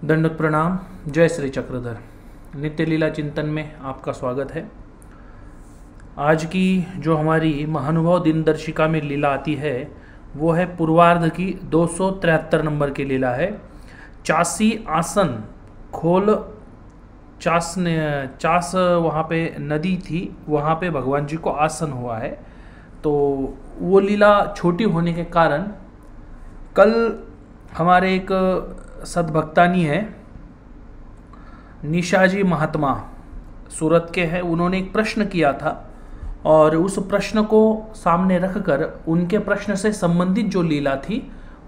दंडवत प्रणाम। जय श्री चक्रधर। नित्य लीला चिंतन में आपका स्वागत है। आज की जो हमारी महानुभाव दिनदर्शिका में लीला आती है वो है पूर्वार्ध की 273 नंबर की लीला है। चासी आसन खोल चास वहाँ पे नदी थी, वहाँ पे भगवान जी को आसन हुआ है। तो वो लीला छोटी होने के कारण कल हमारे एक सद्भक्तानी है निशाजी महात्मा, सूरत के हैं, उन्होंने एक प्रश्न किया था और उस प्रश्न को सामने रखकर उनके प्रश्न से संबंधित जो लीला थी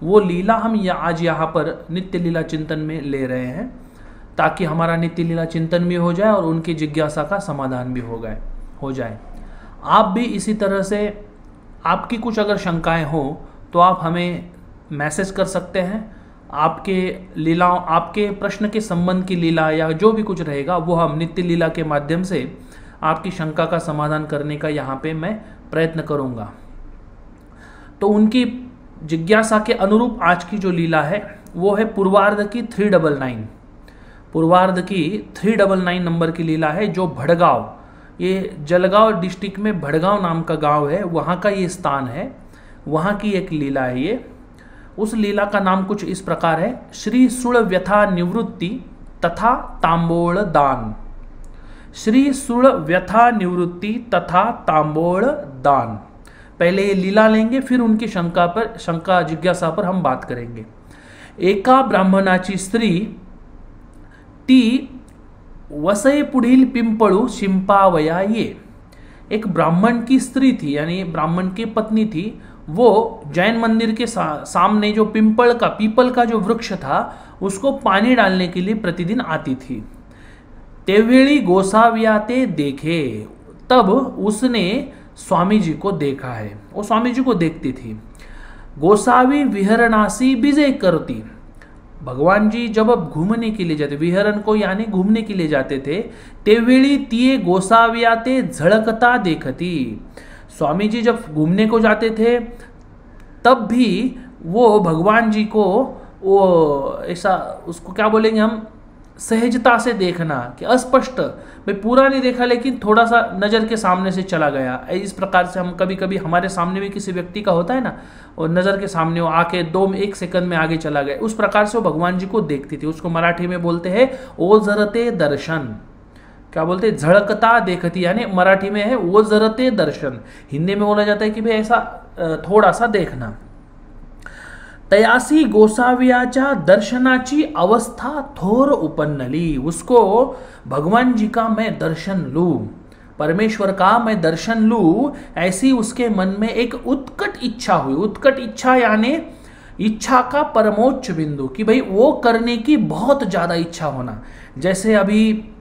वो लीला हम आज यहाँ पर नित्य लीला चिंतन में ले रहे हैं, ताकि हमारा नित्य लीला चिंतन भी हो जाए और उनकी जिज्ञासा का समाधान भी हो जाए। आप भी इसी तरह से आपकी कुछ अगर शंकाएं हो तो आप हमें मैसेज कर सकते हैं। आपके लीलाओं, आपके प्रश्न के संबंध की लीला या जो भी कुछ रहेगा वो हम नित्य लीला के माध्यम से आपकी शंका का समाधान करने का यहाँ पे मैं प्रयत्न करूँगा। तो उनकी जिज्ञासा के अनुरूप आज की जो लीला है वो है पूर्वार्ध की 399। पूर्वार्ध की 399 नंबर की लीला है, जो भड़गांव, ये जलगांव डिस्ट्रिक्ट में भड़गांव नाम का गांव है, वहाँ का ये स्थान है, वहाँ की एक लीला है ये। उस लीला का नाम कुछ इस प्रकार है, श्री सुड़ व्यथा निवृत्ति तथा तांबोल दान। श्री सुड़ व्यथा निवृत्ति तथा तांबोल दान। पहले ये लीला लेंगे, फिर उनकी शंका जिज्ञासा पर हम बात करेंगे। एका ब्राह्मणाची स्त्री ती वसई पुढील पिंपळू शिंपावया ये। एक ब्राह्मण की स्त्री थी, यानी ब्राह्मण की पत्नी थी, वो जैन मंदिर के सामने जो पीपल का जो वृक्ष था उसको पानी डालने के लिए प्रतिदिन आती थी। तेवेळी गोसाविया ते देखे, तब उसने स्वामी जी को देखा है, वो स्वामी जी को देखती थी। गोसावी विहरणासी बिजे करती, भगवान जी जब घूमने के लिए जाते, विहरण को यानी घूमने के लिए जाते थे, तेवेळी तिये गोसाविया ते झळकता देखती। स्वामी जी जब घूमने को जाते थे तब भी वो भगवान जी को वो ऐसा, उसको क्या बोलेंगे हम, सहजता से देखना, कि अस्पष्ट, भाई पूरा नहीं देखा लेकिन थोड़ा सा नज़र के सामने से चला गया। इस प्रकार से हम कभी कभी हमारे सामने भी किसी व्यक्ति का होता है ना, और नज़र के सामने वो आके 1 सेकंड में आगे चला गया, उस प्रकार से वो भगवान जी को देखती थी। उसको मराठी में बोलते हैं ओझरते दर्शन। क्या बोलते हैं? झड़कता देखती, यानी मराठी में है वो जरते दर्शन, हिंदी में बोला जाता है कि भाई ऐसा थोड़ा सा देखना। तयासी गोसावियाच्या दर्शनाची अवस्था थोर उपन्नली, उसको भगवान जी का मैं दर्शन लूं, परमेश्वर का मैं दर्शन लूं, ऐसी उसके मन में एक उत्कट इच्छा हुई। उत्कट इच्छा यानी इच्छा का परमोच्च बिंदु, कि भाई वो करने की बहुत ज्यादा इच्छा होना। जैसे अभी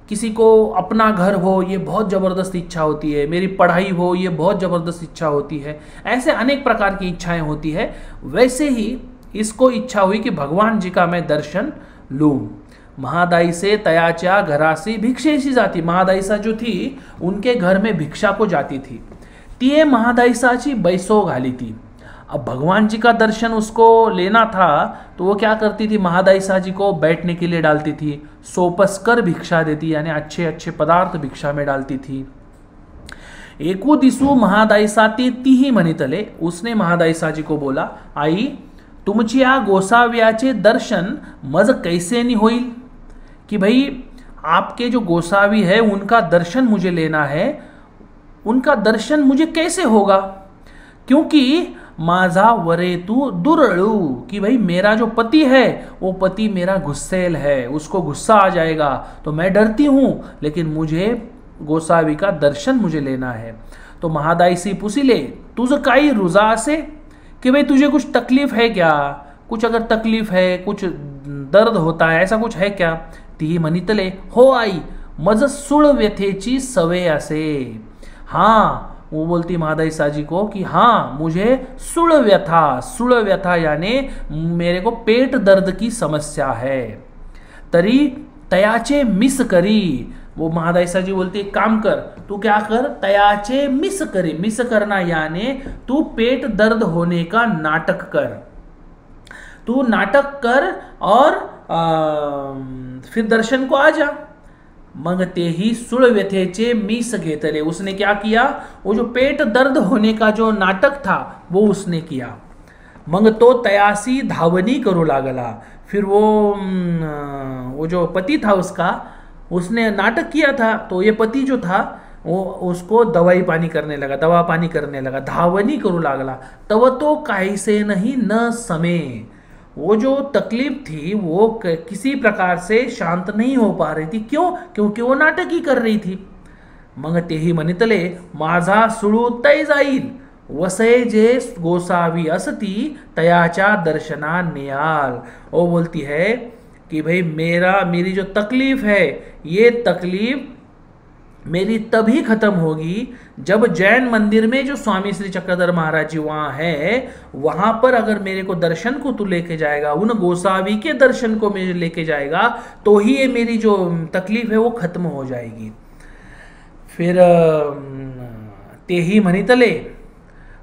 किसी को अपना घर हो, ये बहुत ज़बरदस्त इच्छा होती है, मेरी पढ़ाई हो, ये बहुत ज़बरदस्त इच्छा होती है, ऐसे अनेक प्रकार की इच्छाएं होती है। वैसे ही इसको इच्छा हुई कि भगवान जी का मैं दर्शन लूं। महादाई से तयाच्या घरासी भिक्षेशी जाती, महादाईसा जो थी उनके घर में भिक्षा को जाती थी। तिये महादाईसाची बैसो घाली थी। अब भगवान जी का दर्शन उसको लेना था तो वो क्या करती थी, महादाईसा जी को बैठने के लिए डालती थी, सोपस कर भिक्षा देती, यानी अच्छे अच्छे पदार्थ भिक्षा में डालती थी। एकू दिसू महादाईसा ते तीही म्हणितले, उसने महादाईसा जी को बोला, आई तुमची या गोसाव्याचे दर्शन मज कैसे नहीं होईल, कि भाई आपके जो गोसावी है उनका दर्शन मुझे लेना है, उनका दर्शन मुझे कैसे होगा, क्योंकि माझा वरेतु दुरळू, कि भाई मेरा जो पति है वो पति मेरा गुस्सेल है, उसको गुस्सा आ जाएगा, तो मैं डरती हूं, लेकिन मुझे गोसावी का दर्शन मुझे लेना है। तो महादाईसी पुसिले तुझ काही रुजा असे, कि भाई तुझे कुछ तकलीफ है क्या, कुछ अगर तकलीफ है, कुछ दर्द होता है, ऐसा कुछ है क्या। ती म्हणितले हो आई मज सुळ व्यथेची सवय असे। हाँ, वो बोलती महादाईसा जी को कि हाँ मुझे सुड़ व्यथा यानी मेरे को पेट दर्द की समस्या है। तरी तयाचे मिस करी, वो महादाईसा जी बोलती काम कर, तू क्या कर, तयाचे मिस करी, मिस करना यानी तू पेट दर्द होने का नाटक कर, तू नाटक कर और फिर दर्शन को आ जा। मग तेही सुळ व्यथेचे मीस घेतले, उसने क्या किया, वो जो पेट दर्द होने का जो नाटक था वो उसने किया। मग तो तयासी धावनी करू लागला, फिर वो जो पति था उसका, उसने नाटक किया था, तो ये पति जो था वो उसको दवाई पानी करने लगा, दवा पानी करने लगा, धावनी करू लागला। तब तो काहीसे नहीं न समय, वो जो तकलीफ थी वो किसी प्रकार से शांत नहीं हो पा रही थी। क्यों? क्योंकि वो नाटक ही कर रही थी। मग तेही म्हणितले माझा सुळू तै जाईल, वसय जे गोसावी असती तयाच्या दर्शना नियाल। वो बोलती है कि भाई मेरी जो तकलीफ है, ये तकलीफ मेरी तभी खत्म होगी जब जैन मंदिर में जो स्वामी श्री चक्रधर महाराज जी वहां है, वहां पर अगर मेरे को दर्शन को तू लेके जाएगा, उन गोसावी के दर्शन को मेरे लेके जाएगा, तो ही ये मेरी जो तकलीफ है वो खत्म हो जाएगी। फिर तेही म्हणितले,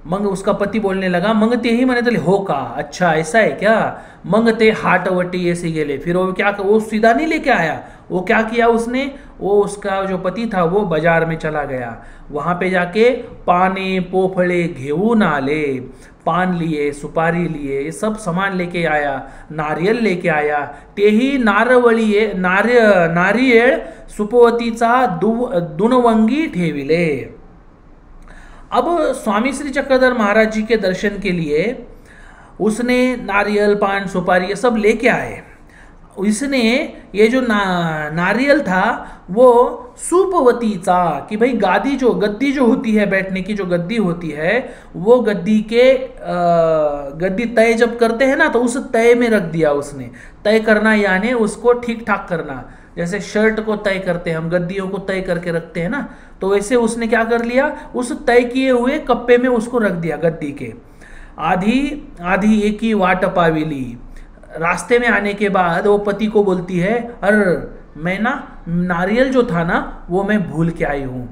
मग उसका पति बोलने लगा, मग तेही म्हणितले हो का, अच्छा ऐसा है क्या। मग ते हाटवटी ऐसे गेले, फिर वो सीधा नहीं लेके आया, वो क्या किया उसने, वो उसका जो पति था वो बाजार में चला गया, वहां पे जाके पाने पोफळे घेऊन आले, पान लिए, सुपारी लिए, ये सब सामान लेके आया, नारियल लेके आया। तेही नारियल सुपवतीचा दुनवंगी ठेविले। अब स्वामी श्री चक्रधर महाराज जी के दर्शन के लिए उसने नारियल पान सुपारी ये सब लेके आए। इसने ये जो नारियल था वो सुपवतीचा, कि भाई गद्दी जो होती है, बैठने की जो गद्दी होती है, वो गद्दी तय जब करते हैं ना, तो उस तय में रख दिया उसने। तय करना यानी उसको ठीक ठाक करना, जैसे शर्ट को तय करते हैं हम, गद्दियों को तय करके रखते हैं ना, तो वैसे उसने क्या कर लिया, उस तय किए हुए कप्पे में उसको रख दिया गद्दी के। आधी एक ही वाट पाविली, रास्ते में आने के बाद वो पति को बोलती है, अरे मैं ना नारियल जो था ना वो मैं भूल के आई हूँ,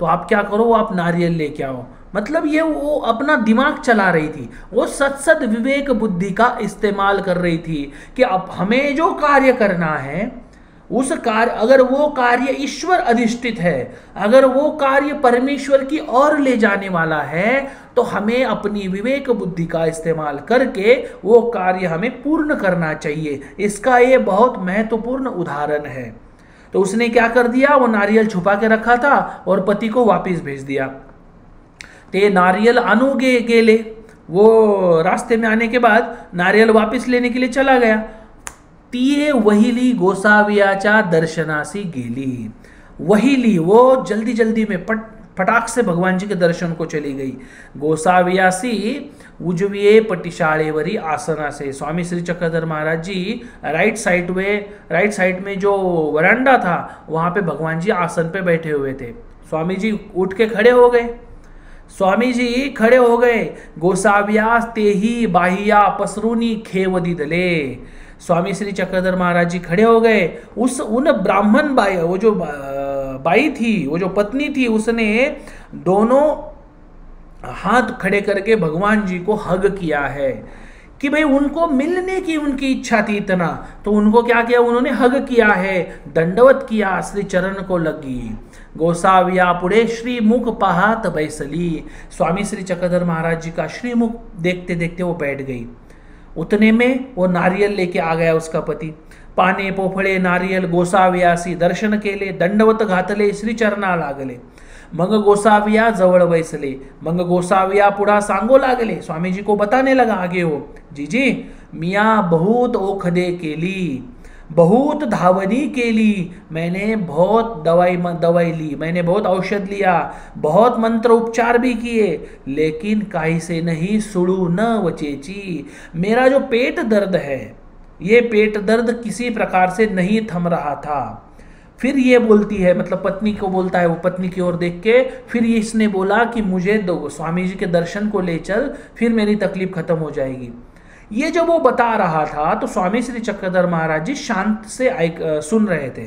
तो आप क्या करो, वो आप नारियल लेके आओ। मतलब ये वो अपना दिमाग चला रही थी, वो सत विवेक बुद्धि का इस्तेमाल कर रही थी कि अब हमें जो कार्य करना है, उस कार्य, अगर वो कार्य ईश्वर अधिष्ठित है, अगर वो कार्य परमेश्वर की ओर ले जाने वाला है, तो हमें अपनी विवेक बुद्धि का इस्तेमाल करके वो कार्य हमें पूर्ण करना चाहिए। इसका ये बहुत महत्वपूर्ण उदाहरण है। तो उसने क्या कर दिया, वो नारियल छुपा के रखा था और पति को वापस भेज दिया। ते नारियल अनुगे गेले, वो रास्ते में आने के बाद नारियल वापस लेने के लिए चला गया। तिये वहिली गोसावियाच्या दर्शनासी गेली। वहिली, वो जल्दी जल्दी में फटाक से भगवान जी के दर्शन को चली गई। गोसावियासी उजविये पटिशाळेवरी आसनासे, स्वामी श्री चक्रधर महाराज जी राइट साइड में जो वरांडा था वहां पे भगवान जी आसन पे बैठे हुए थे। स्वामी जी उठ के खड़े हो गए, गोसाव्यास तेही बाहिया पसरूनी खेवदी दले। स्वामी श्री चक्रधर महाराज जी खड़े हो गए, उन ब्राह्मण बाई, वो जो बाई थी, वो जो पत्नी थी, उसने दोनों हाथ खड़े करके भगवान जी को हग किया है कि भाई उनको मिलने की उनकी इच्छा थी इतना, तो उनको क्या किया, उन्होंने हग किया है, दंडवत किया, श्री चरण को लगी। गोसाविया पुढे श्रीमुख पाहत बैसली, स्वामी श्री चक्रधर महाराज जी का श्रीमुख देखते देखते वो बैठ गई। उतने में वो नारियल लेके आ गया उसका पति। पाने पोफळे नारियल गोसाव्यासी दर्शन केले, दंडवत घातले, श्री चरणा लागले। मग गोसाविया जवळ बैसले, मग गोसाविया पुढा सांगो लागले, स्वामी जी को बताने लगा आगे हो, जीजी मिया बहुत ओखदे केली, बहुत धावनी केली, मैंने बहुत दवाई ली, मैंने बहुत औषध लिया, बहुत मंत्र उपचार भी किए, लेकिन काहे से नहीं सुड़ू न वचेची। मेरा जो पेट दर्द है, ये पेट दर्द किसी प्रकार से नहीं थम रहा था। फिर ये बोलती है, मतलब पत्नी को बोलता है, वो पत्नी की ओर देख के, फिर इसने बोला कि मुझे स्वामी जी के दर्शन को ले चल, फिर मेरी तकलीफ खत्म हो जाएगी। ये जब वो बता रहा था तो स्वामी श्री चक्रधर महाराज जी शांत से सुन रहे थे।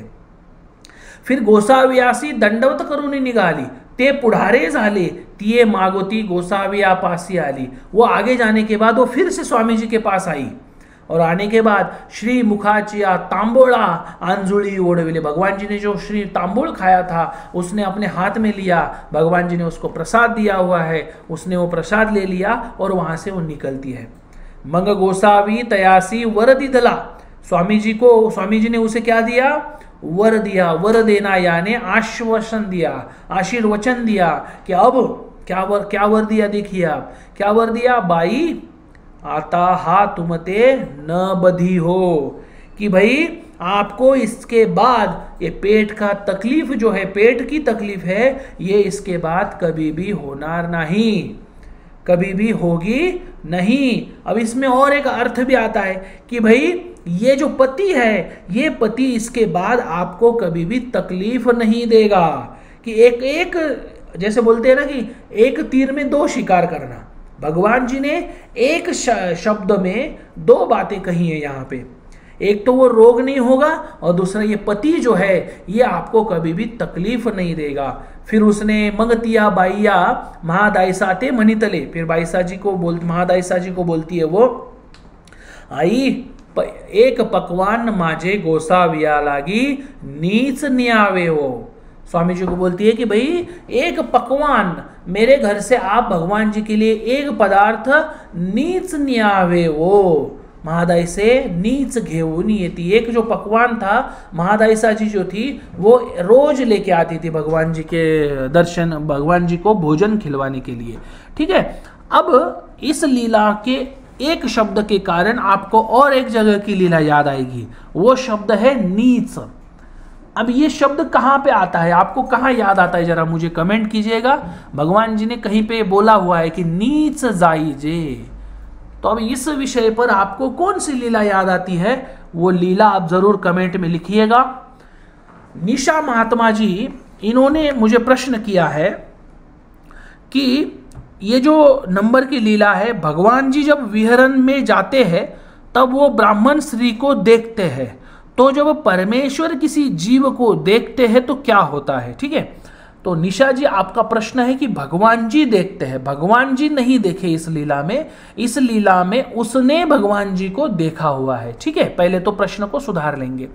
फिर गोसाव्यासी दंडवत करून निघाली, ते पुढारे झाले, तिये मागोती गोसाविया पासी आली। वो आगे जाने के बाद वो फिर से स्वामी जी के पास आई और आने के बाद श्री मुखाचिया तांबोळा आंजुळी ओढविले, भगवान जी ने जो श्री तांबूल खाया था उसने अपने हाथ में लिया, भगवान जी ने उसको प्रसाद दिया हुआ है, उसने वो प्रसाद ले लिया और वहां से वो निकलती है। मंग गोसावी तयासी वर दिधला, स्वामी जी ने उसे क्या दिया, वर दिया। वर देना यानी आश्वासन दिया, आशीर्वचन दिया कि अब क्या वर दिया, देखिए आप क्या वर दिया, बाई आता हा तुमते न बधी हो, कि भाई आपको इसके बाद ये पेट का तकलीफ जो है, पेट की तकलीफ है, ये इसके बाद कभी भी होना नहीं, कभी भी होगी नहीं। अब इसमें और एक अर्थ भी आता है कि भाई ये जो पति है, ये पति इसके बाद आपको कभी भी तकलीफ नहीं देगा, कि एक जैसे बोलते हैं ना कि एक तीर में दो शिकार करना, भगवान जी ने एक शब्द में दो बातें कही है यहाँ पे, एक तो वो रोग नहीं होगा और दूसरा ये पति जो है ये आपको कभी भी तकलीफ नहीं देगा। फिर उसने मंगतिया बाइया महादायसा ते मणितले, फिर महादायसा जी को बोलती है वो, आई एक पकवान माजे गोसाविया लागी नीच न्यावे हो, स्वामी जी को बोलती है कि भाई एक पकवान मेरे घर से आप भगवान जी के लिए एक पदार्थ नीच न्यावे हो, महादाई से नीच घेऊन येती। एक जो पकवान था महादायसा जी जो थी वो रोज लेके आती थी भगवान जी के दर्शन, भगवान जी को भोजन खिलवाने के लिए। ठीक है, अब इस लीला के एक शब्द के कारण आपको और एक जगह की लीला याद आएगी, वो शब्द है नीच। अब ये शब्द कहाँ पे आता है, आपको कहाँ याद आता है, जरा मुझे कमेंट कीजिएगा। भगवान जी ने कहीं पे बोला हुआ है कि नीच जाइजे, तो अब इस विषय पर आपको कौन सी लीला याद आती है, वो लीला आप जरूर कमेंट में लिखिएगा। निशा महात्मा जी इन्होंने मुझे प्रश्न किया है कि ये जो नंबर की लीला है, भगवान जी जब विहरण में जाते हैं तब वो ब्राह्मण स्त्री को देखते हैं, तो जब परमेश्वर किसी जीव को देखते हैं तो क्या होता है। ठीक है, तो निशा जी आपका प्रश्न है कि भगवान जी देखते हैं, भगवान जी नहीं देखे इस लीला में, इस लीला में उसने भगवान जी को देखा हुआ है। ठीक है, पहले तो प्रश्न को सुधार लेंगे।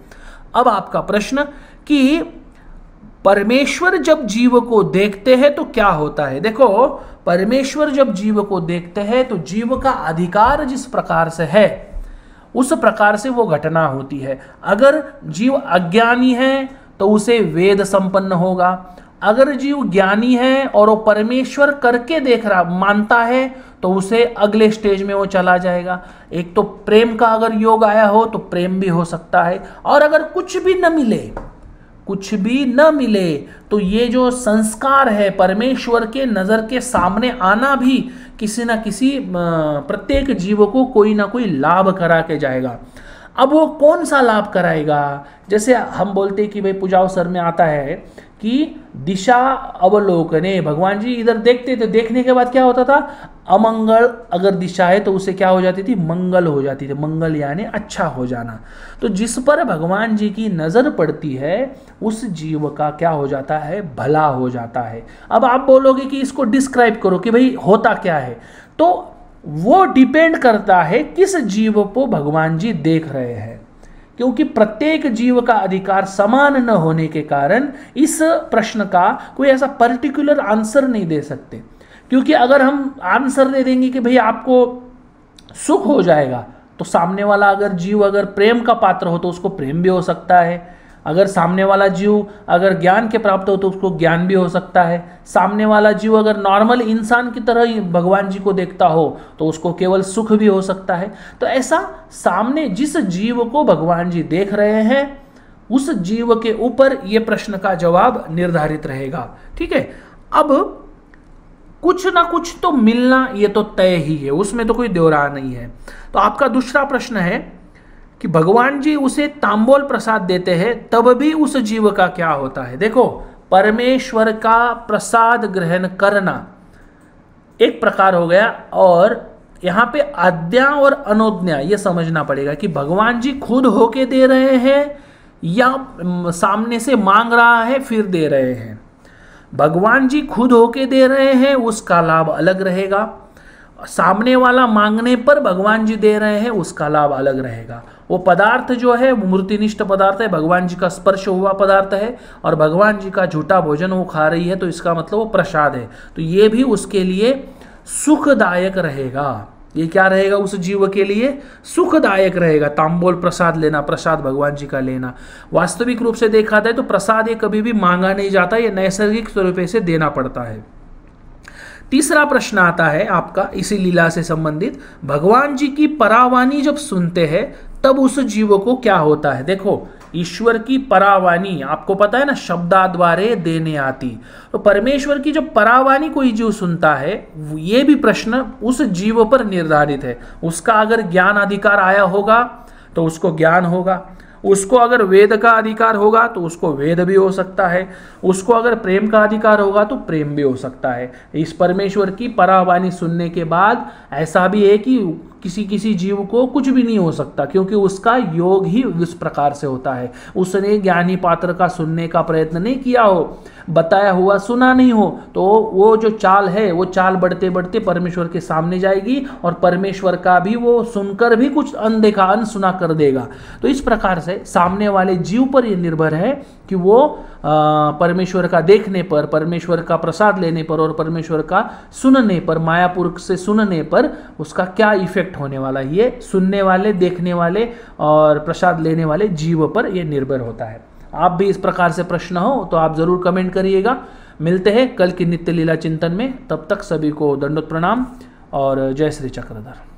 अब आपका प्रश्न कि परमेश्वर जब जीव को देखते हैं तो क्या होता है। देखो, परमेश्वर जब जीव को देखते हैं तो जीव का अधिकार जिस प्रकार से है उस प्रकार से वो घटना होती है। अगर जीव अज्ञानी है तो उसे वेद संपन्न होगा, अगर जीव ज्ञानी है और वो परमेश्वर करके देख रहा मानता है तो उसे अगले स्टेज में वो चला जाएगा। एक तो प्रेम का अगर योग आया हो तो प्रेम भी हो सकता है, और अगर कुछ भी न मिले तो ये जो संस्कार है परमेश्वर के नजर के सामने आना भी किसी ना किसी प्रत्येक जीव को कोई ना कोई लाभ करा के जाएगा। अब वो कौन सा लाभ कराएगा, जैसे हम बोलते हैं कि भाई पूजा अवसर में आता है कि दिशा अवलोकने, भगवान जी इधर देखते थे, देखने के बाद क्या होता था, अमंगल अगर दिशा है तो उसे क्या हो जाती थी, मंगल हो जाती थी, मंगल यानी अच्छा हो जाना। तो जिस पर भगवान जी की नजर पड़ती है उस जीव का क्या हो जाता है, भला हो जाता है। अब आप बोलोगे कि इसको डिस्क्राइब करो कि भाई होता क्या है, तो वो डिपेंड करता है किस जीव को भगवान जी देख रहे हैं, क्योंकि प्रत्येक जीव का अधिकार समान न होने के कारण इस प्रश्न का कोई ऐसा पर्टिकुलर आंसर नहीं दे सकते। क्योंकि अगर हम आंसर दे देंगे कि भाई आपको सुख हो जाएगा, तो सामने वाला अगर जीव अगर प्रेम का पात्र हो तो उसको प्रेम भी हो सकता है, अगर सामने वाला जीव अगर ज्ञान के प्राप्त हो तो उसको ज्ञान भी हो सकता है, सामने वाला जीव अगर नॉर्मल इंसान की तरह ही भगवान जी को देखता हो तो उसको केवल सुख भी हो सकता है। तो ऐसा सामने जिस जीव को भगवान जी देख रहे हैं उस जीव के ऊपर यह प्रश्न का जवाब निर्धारित रहेगा। ठीक है, अब कुछ ना कुछ तो मिलना ये तो तय ही है, उसमें तो कोई द्योरा नहीं है। तो आपका दूसरा प्रश्न है कि भगवान जी उसे तांबोल प्रसाद देते हैं तब भी उस जीव का क्या होता है। देखो, परमेश्वर का प्रसाद ग्रहण करना एक प्रकार हो गया, और यहाँ पे आज्ञा और अनुज्ञा ये समझना पड़ेगा कि भगवान जी खुद होके दे रहे हैं या सामने से मांग रहा है फिर दे रहे हैं। भगवान जी खुद होके दे रहे हैं उसका लाभ अलग रहेगा, सामने वाला मांगने पर भगवान जी दे रहे हैं उसका लाभ अलग रहेगा। वो पदार्थ जो है वो मूर्तिनिष्ठ पदार्थ है, भगवान जी का स्पर्श हुआ पदार्थ है, और भगवान जी का झूठा भोजन वो खा रही है, तो इसका मतलब वो प्रसाद है। तो ये भी उसके लिए सुखदायक रहेगा। ये क्या रहेगा? उस जीव के लिए सुखदायक रहेगा। तांबूल प्रसाद लेना, प्रसाद भगवान जी का लेना। वास्तविक रूप से देखा जाए तो प्रसाद ये कभी भी मांगा नहीं जाता, ये नैसर्गिक स्वरूप से देना पड़ता है। तीसरा प्रश्न आता है आपका इसी लीला से संबंधित, भगवान जी की परावाणी जब सुनते हैं तब उस जीव को क्या होता है? देखो, ईश्वर की परावाणी आपको पता है ना, शब्दाद्वारे देने आती। तो परमेश्वर की जब परावाणी कोई जीव सुनता है, ये भी प्रश्न उस जीव पर निर्धारित है। उसका अगर ज्ञान अधिकार आया होगा तो उसको ज्ञान होगा, उसको अगर वेद का अधिकार होगा तो उसको वेद भी हो सकता है, उसको अगर प्रेम का अधिकार होगा तो प्रेम भी हो सकता है। इस परमेश्वर की परावाणी सुनने के बाद ऐसा भी है कि किसी जीव को कुछ भी नहीं हो सकता, क्योंकि उसका योग ही उस प्रकार से होता है। उसने ज्ञानी पात्र का सुनने का प्रयत्न नहीं किया हो, बताया हुआ सुना नहीं हो, तो वो जो चाल है वो चाल बढ़ते बढ़ते परमेश्वर के सामने जाएगी, और परमेश्वर का भी वो सुनकर भी कुछ अनदेखा अनसुना कर देगा। तो इस प्रकार से सामने वाले जीव पर यह निर्भर है कि वो परमेश्वर का देखने पर, परमेश्वर का प्रसाद लेने पर और परमेश्वर का सुनने पर, मायापुर से सुनने पर उसका क्या इफेक्ट होने वाला है, ये सुनने वाले, देखने वाले और प्रसाद लेने वाले जीव पर यह निर्भर होता है। आप भी इस प्रकार से प्रश्न हो तो आप जरूर कमेंट करिएगा। मिलते हैं कल की नित्य लीला चिंतन में, तब तक सभी को दंडोत प्रणाम और जय श्री चक्रधर।